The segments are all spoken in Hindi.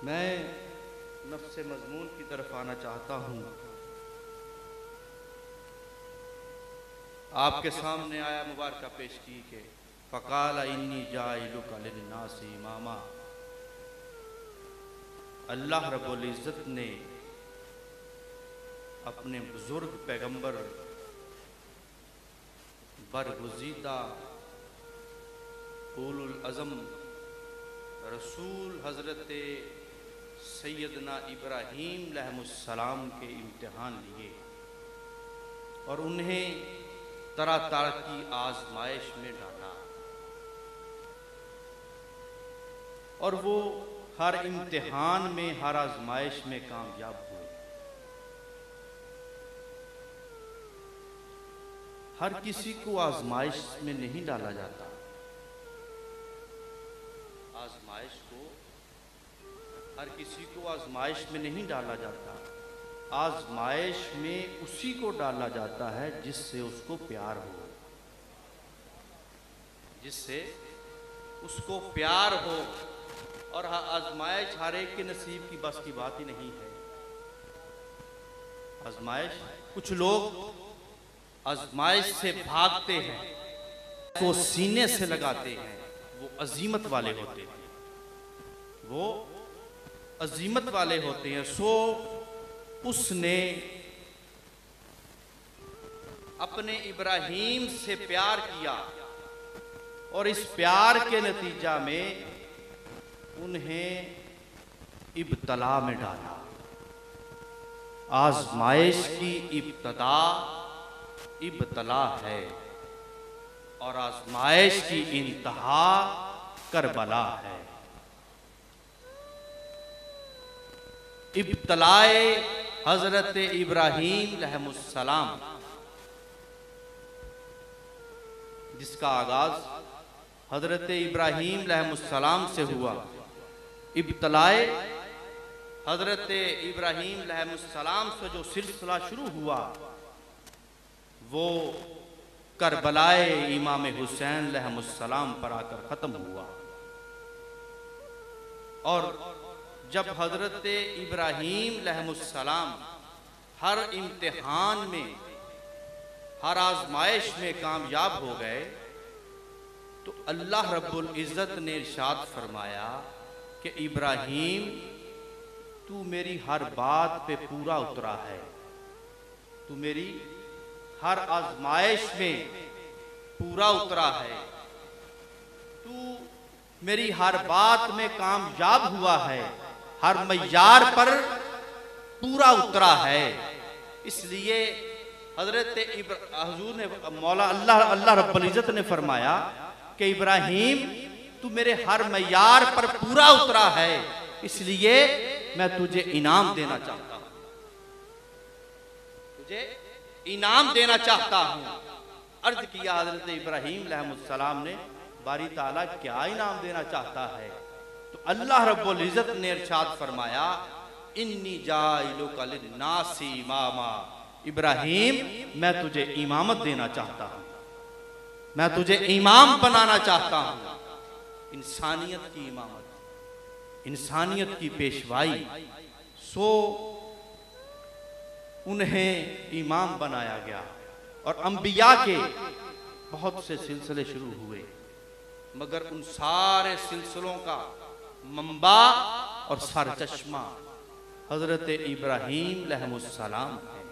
मैं नफ्स मज़मून की तरफ आना चाहता हूँ। आपके सामने आया मुबारक पेश की के फ़क़ाल इन्नी जाइलुका लिन्नासि इमामा। अल्लाह रब्बुल इज़्ज़त ने अपने बुजुर्ग पैगंबर बरगुज़ीदा उलुल अज़म रसूल हज़रत सैयदना इब्राहीम अलैहिस्सलाम के इम्तिहान लिए और उन्हें तरह तरह की आजमाइश में डाला और वो हर इम्तिहान में, हर आजमाइश में कामयाब हुए। हर किसी को आजमाइश में नहीं डाला जाता। आजमाइश को हर किसी को आजमाइश में नहीं डाला जाता। आजमाइश में उसी को डाला जाता है जिससे उसको प्यार हो, जिससे उसको प्यार हो। और आजमाइश हर एक के नसीब की बस की बात ही नहीं है। आजमाइश, कुछ लोग आजमाइश से भागते हैं, वो सीने से लगाते हैं, वो अजीमत वाले होते हैं, वो अजीमत वाले होते हैं। सो उसने अपने इब्राहीम से प्यार किया और इस प्यार के नतीजा में उन्हें इब्तला में डाला। आजमाइश की इब्तदा इब्तला है और आजमाइश की इंतहा करबला है। इब्तलाए हजरत इब्राहीम अलैहिस्सलाम, जिसका आगाज हजरत इब्राहीम अलैहिस्सलाम से हुआ। इब्तलाए हजरत इब्राहीम अलैहिस्सलाम से जो सिलसिला शुरू हुआ वो करबलाए इमाम हुसैन अलैहिस्सलाम पर आकर ख़त्म हुआ। और जब हजरत इब्राहीम अलैहिस्सलाम हर इम्तिहान में, हर आजमाइश में कामयाब हो गए तो अल्लाह रब्बुल इज़्ज़त ने इरशाद फरमाया कि इब्राहीम, तू मेरी हर बात पे पूरा उतरा है, तू मेरी हर आजमाइश में पूरा उतरा है, तू मेरी हर बात में कामयाब हुआ है, हर मय्यार पर पूरा उतरा है। इसलिए हजरत हुजूर ने, मौला अल्लाह रब्बुल इज़्ज़त ने फरमाया कि इब्राहीम, तू मेरे हर मय्यार पर पूरा उतरा है, इसलिए मैं तुझे इनाम देना चाहता हूं, तुझे इनाम देना चाहता हूं। अर्ज किया हजरत इब्राहीम अलैहिस्सलाम ने, बारी ताला क्या इनाम देना चाहता है? तो अल्लाह रब्बुल इज़्ज़त ने इरशाद फरमाया, इन्नी जाइलुका लिन्नासि इमामा। इब्राहीम, मैं तुझे इमामत देना चाहता हूं, मैं तुझे इमाम बनाना चाहता हूं। इंसानियत की इमामत, इंसानियत की पेशवाई। सो उन्हें इमाम बनाया गया और अंबिया के बहुत से सिलसिले शुरू हुए, मगर उन सारे सिलसिलों का मंबा और सरचश्मा हजरत इब्राहीम अलैहिस्सलाम है।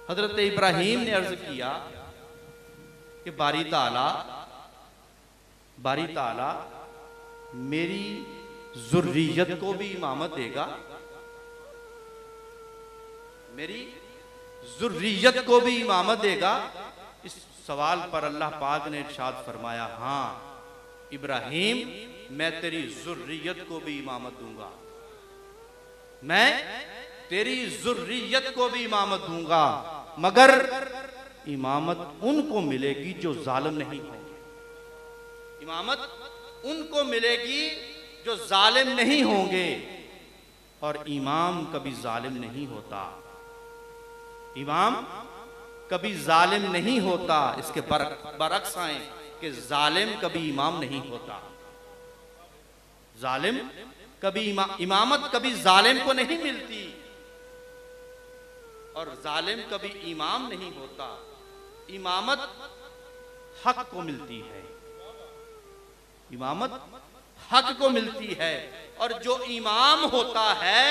हजरत इब्राहीम ने अर्ज किया कि बारी ताला मेरी ज़ुर्रियत को भी इमामत देगा, मेरी ज़ुर्रियत को भी इमामत देगा। इस सवाल पर अल्लाह पाक ने इरशाद फरमाया, हाँ इब्राहीम, मैं तेरी ज़ुर्रियत को भी इमामत दूंगा, मैं तेरी ज़ुर्रियत को भी इमामत दूंगा, मगर इमामत उनको मिलेगी जो जालिम नहीं होंगे। इमामत उनको मिलेगी जो जालिम नहीं होंगे, और इमाम कभी जालिम नहीं होता, इमाम कभी जालिम नहीं होता। इसके बरक्स आए कि जालिम कभी इमाम नहीं होता, जालिम कभी इमामत कभी जालिम को नहीं मिलती, और जालिम कभी इमाम नहीं होता। इमामत हक को मिलती है, इमामत हक को मिलती है, और जो इमाम होता है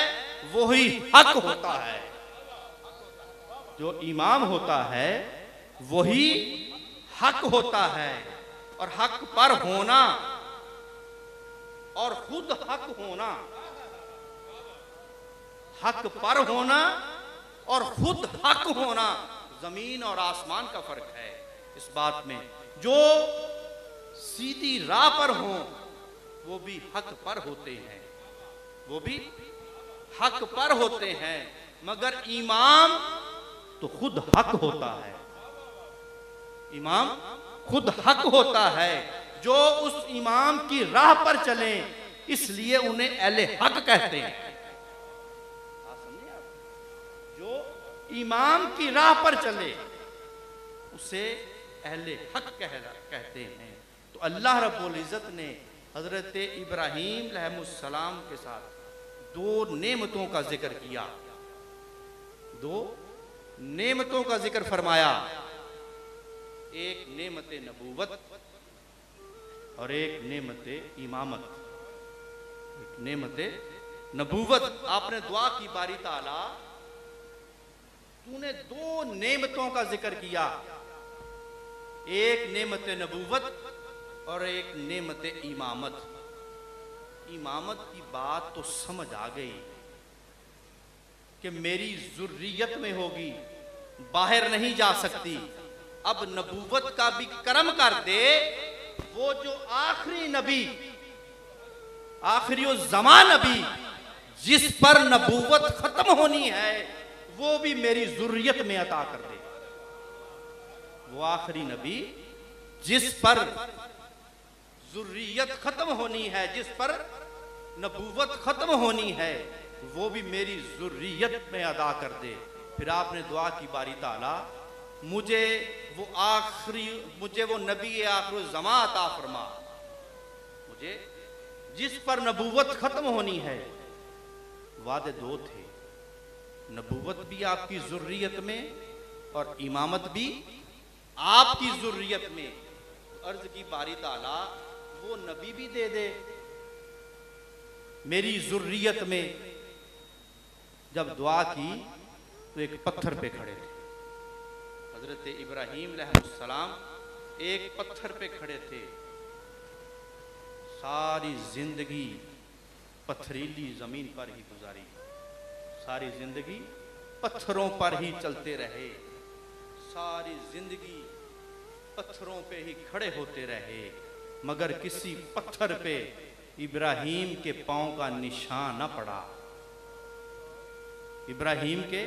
वही हक होता है। जो इमाम होता है वही हक होता है। और हक पर होना और खुद हक होना, हक पर होना और खुद हक होना, जमीन और आसमान का फर्क है इस बात में। जो सीधी राह पर हो वो भी हक पर होते हैं, वो भी हक पर होते हैं, मगर इमाम तो खुद हक होता है। इमाम खुद हक होता है। जो उस इमाम की राह पर चले इसलिए उन्हें अहले हक कहते हैं। समझे आप? जो इमाम की राह पर चले उसे अहले हक कहते हैं। तो अल्लाह रब्बुल इज़्ज़त ने हजरत इब्राहीम अलैहिस्सलाम के साथ दो नेमतों का जिक्र किया, दो नेमतों का जिक्र फरमाया। एक नेमत नबूवत और एक नेमत इमामत। एक नेमत नबूवत, आपने दुआ की बारी ताला तूने दो नेमतों का जिक्र किया, एक नेमत नबूवत और एक नेमत इमामत। इमामत की बात तो समझ आ गई कि मेरी जुर्रियत में होगी, बाहर नहीं जा सकती। अब नबूवत का भी करम कर दे, वो जो आखिरी नबी, आखिरी ज़मां नबी जिस पर नबूवत खत्म होनी है वो भी मेरी जुर्रियत में अता कर दे। वो आखिरी नबी जिस पर जुर्रियत खत्म होनी है, जिस पर नबूवत खत्म होनी है, वो भी मेरी जुर्रियत में अदा कर दे। फिर आपने दुआ की बारी ताला मुझे वो नबी आखिर ज़मां अता फरमा, मुझे जिस पर नबूवत खत्म होनी है। वादे दो थे, नबूवत भी आपकी जुर्रियत में और इमामत भी आपकी जुर्रियत में। अर्ज की बारी ताला वो नबी भी दे दे मेरी जुर्रियत में। जब दुआ की तो एक पत्थर पे खड़े थे हजरत इब्राहीम अलैहिस्सलाम, एक पत्थर पे खड़े थे। सारी जिंदगी पथरीली जमीन पर ही गुजारी, सारी जिंदगी पत्थरों पर ही चलते रहे, सारी जिंदगी पत्थरों पे ही खड़े होते रहे, मगर किसी पत्थर पे इब्राहीम के पांव का निशान न पड़ा। इब्राहीम के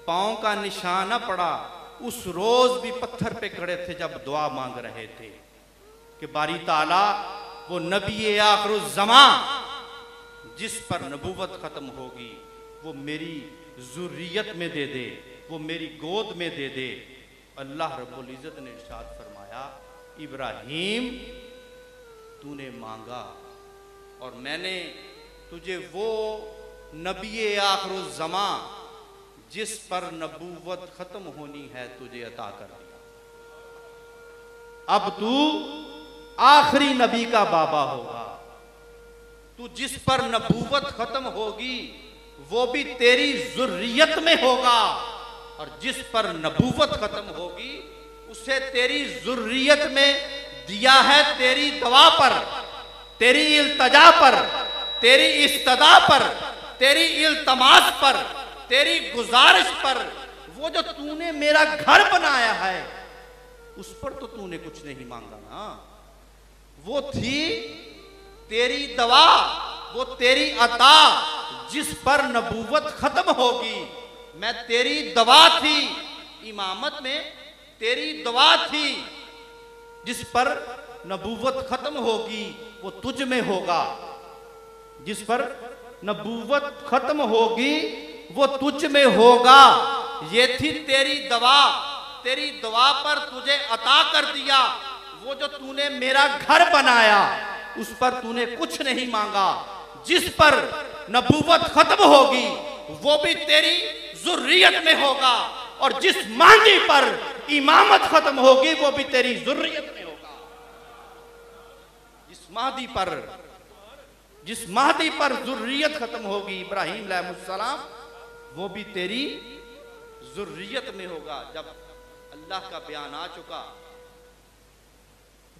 पांव का निशान न पड़ा। उस रोज भी पत्थर पे खड़े थे जब दुआ मांग रहे थे कि बारी ताला वो नबी आखिर ज़मां जिस पर नबूवत खत्म होगी वो मेरी जुर्रियत में दे दे, वो मेरी गोद में दे दे। अल्लाह रब्बुल इज़्ज़त ने इरशाद फरमाया, इब्राहीम तूने मांगा और मैंने तुझे वो नबी आखिर ज़मां जिस पर नबूवत खत्म होनी है तुझे अता कर दिया। अब तू आखिरी नबी का बाबा होगा। तू जिस पर नबूवत खत्म होगी वो भी तेरी जुर्रियत में होगा, और जिस पर नबूवत खत्म होगी उसे तेरी जुर्रियत में दिया है तेरी दवा पर, तेरी इल्तजा पर, तेरी इस्तदा पर, तेरी इल्तमास पर, तेरी गुजारिश पर। वो जो तूने मेरा घर बनाया है उस पर तो तूने कुछ नहीं मांगा ना। वो थी तेरी दवा, वो तेरी अता जिस पर नबूवत खत्म होगी। मैं तेरी दवा थी, इमामत में तेरी दवा थी, जिस पर नबूवत खत्म होगी वो तुझ में होगा। जिस पर नबूवत खत्म होगी वो तुझ में होगा। ये थी तेरी दवा, तेरी दवा पर तुझे अता कर दिया। वो जो तूने मेरा घर बनाया उस पर तूने कुछ नहीं मांगा। जिस पर नबूवत खत्म होगी वो भी तेरी जुर्रियत में होगा, और जिस महदी पर इमामत खत्म होगी वो भी तेरी जुर्रियत में होगा। जिस महदी पर जुर्रियत खत्म होगी इब्राहीम अलैहिस्सलाम, वो भी तेरी जुर्रियत में होगा। जब अल्लाह का बयान आ चुका,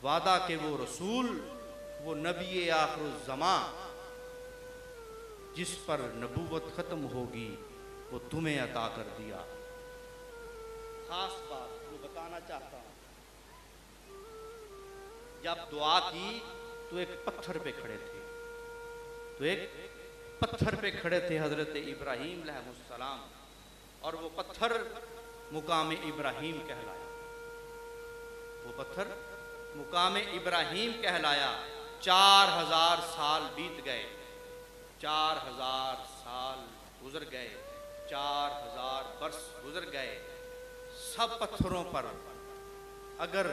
वादा के वो रसूल, वो नबी आखिरुज़्ज़मा जिस पर नबूवत खत्म होगी वो तुम्हें अता कर दिया। खास बात जो बताना चाहता हूं, जब दुआ की तो एक पत्थर पे खड़े थे, हजरत इब्राहीम अलैहिस्सलाम, और वो पत्थर मुकाम इब्राहीम कहलाया। वो पत्थर मुकाम इब्राहीम कहलाया। 4000 साल बीत गए, 4000 साल गुजर गए, 4000 वर्ष गुजर गए। सब पत्थरों पर अगर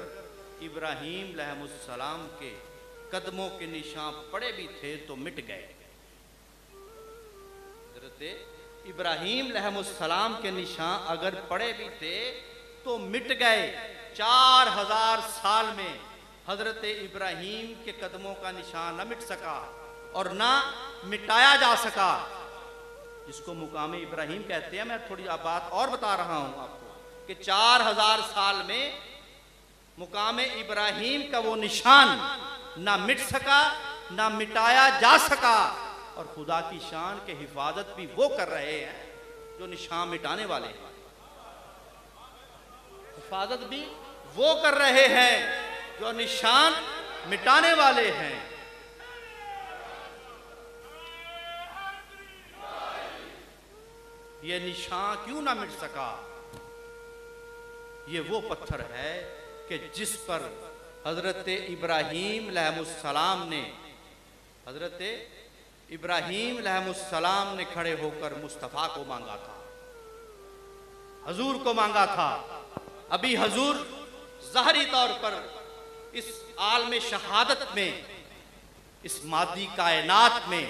इब्राहीम अलैहिस्सलाम के कदमों के निशान पड़े भी थे तो मिट गए। हज़रत इब्राहीम अलैहिस्सलाम के निशान अगर पड़े भी थे तो मिट गए। 4000 साल में हजरत इब्राहीम के कदमों का निशान न मिट सका और ना मिटाया जा सका, जिसको मुकाम इब्राहीम कहते हैं। मैं थोड़ी बात और बता रहा हूं आपको कि 4000 साल में मुकाम इब्राहीम का वो निशान ना मिट सका, ना मिटाया जा सका। और खुदा की शान के हिफाजत भी वो कर रहे हैं जो निशान मिटाने वाले हैं। हिफाजत भी वो कर रहे हैं जो निशान मिटाने वाले हैं। ये निशान क्यों ना मिट सका? ये वो पत्थर है कि जिस पर हजरत इब्राहीम अलैहिस्सलाम ने खड़े होकर मुस्तफ़ा को मांगा था, हजूर को मांगा था। अभी हजूर ज़ाहरी तौर पर इस आलम शहादत में, इस मादी कायनात में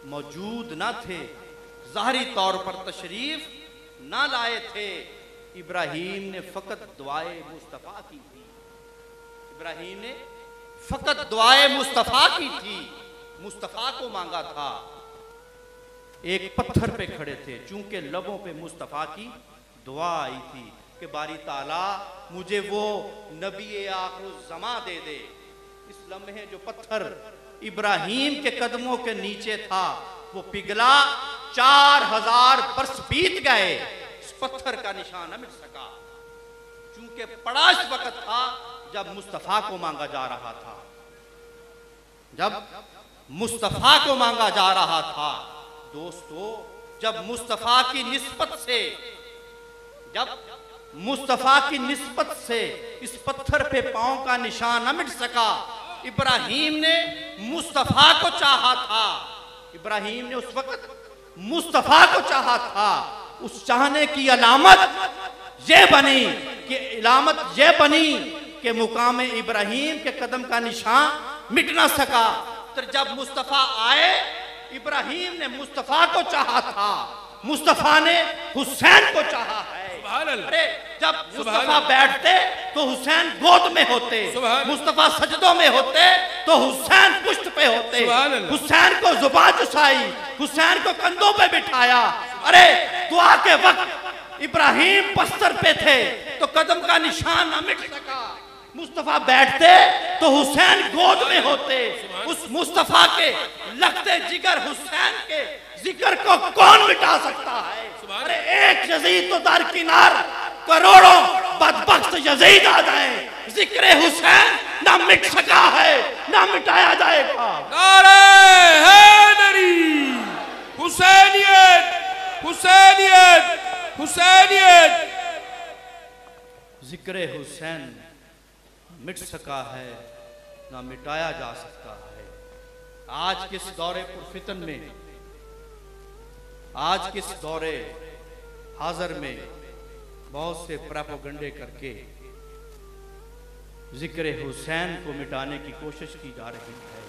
मौजूद न थे, ज़ाहरी तौर पर तशरीफ ना लाए थे। इब्राहीम ने फ़कत दुआए मुस्तफ़ा की थी। इब्राहीम ने फ़कत दुआए मुस्तफ़ा की थी, मुस्तफ़ा को मांगा था। एक पत्थर पे खड़े थे, चूंकि लबों पे मुस्तफ़ा की दुआ आई थी कि बारी ताला मुझे वो नबी आखिरुज़्ज़मा दे दे। इस लम्हे जो पत्थर इब्राहीम के कदमों के नीचे था वो पिघला। 4000 वर्ष बीत गए, इस पत्थर का निशान न मिट सका, चूंकि पड़ा इस वक्त था जब मुस्तफ़ा को मांगा जा रहा था। जब मुस्तफ़ा को मांगा जा रहा था दोस्तों, जब मुस्तफ़ा की निस्बत से इस पत्थर पे पांव का निशान न मिट सका। इब्राहीम ने मुस्तफ़ा को चाहा था, इब्राहीम ने उस वक्त मुस्तफ़ा को चाहा था। उस चाहने की अलामत ये बनी कि मुकाम इब्राहीम के कदम का निशान मिट ना सका। तो जब मुस्तफ़ा आए, इब्राहीम ने मुस्तफ़ा को चाहा था, मुस्तफ़ा ने हुसैन को चाहा है। अरे जब मुस्तफ़ा बैठते तो हुसैन गोद में होते, मुस्तफ़ा सजदों में होते तो हुसैन पुश्त पे होते। हुसैन को जुबान चुसाई, हुसैन को कंधों पे बिठाया। अरे दुआ के वक्त इब्राहीम पस्तर पे थे तो कदम का निशान न मिट सका। मुस्तफ़ा बैठते तो हुसैन गोद में होते। उस मुस्तफ़ा के लगते जिगर हुसैन के जिक्र को कौन मिटा सकता है? अरे एक यजीद तो दरकिनार, करोड़ों बदबख्त यजीद आ जाए, जिक्र हुसैन ना मिट सका है, ना मिटाया जाएगा। नारे हैदरी, हुसैनियत, हुसैनियत, हुसैनियत। जिक्र हुसैन मिट सका है, ना मिटाया जा सकता है। आज के इस दौरे पुरफितन में, आज के इस दौरे हाज़र में बहुत से प्रोपेगेंडे करके जिक्र हुसैन को मिटाने की कोशिश की जा रही है।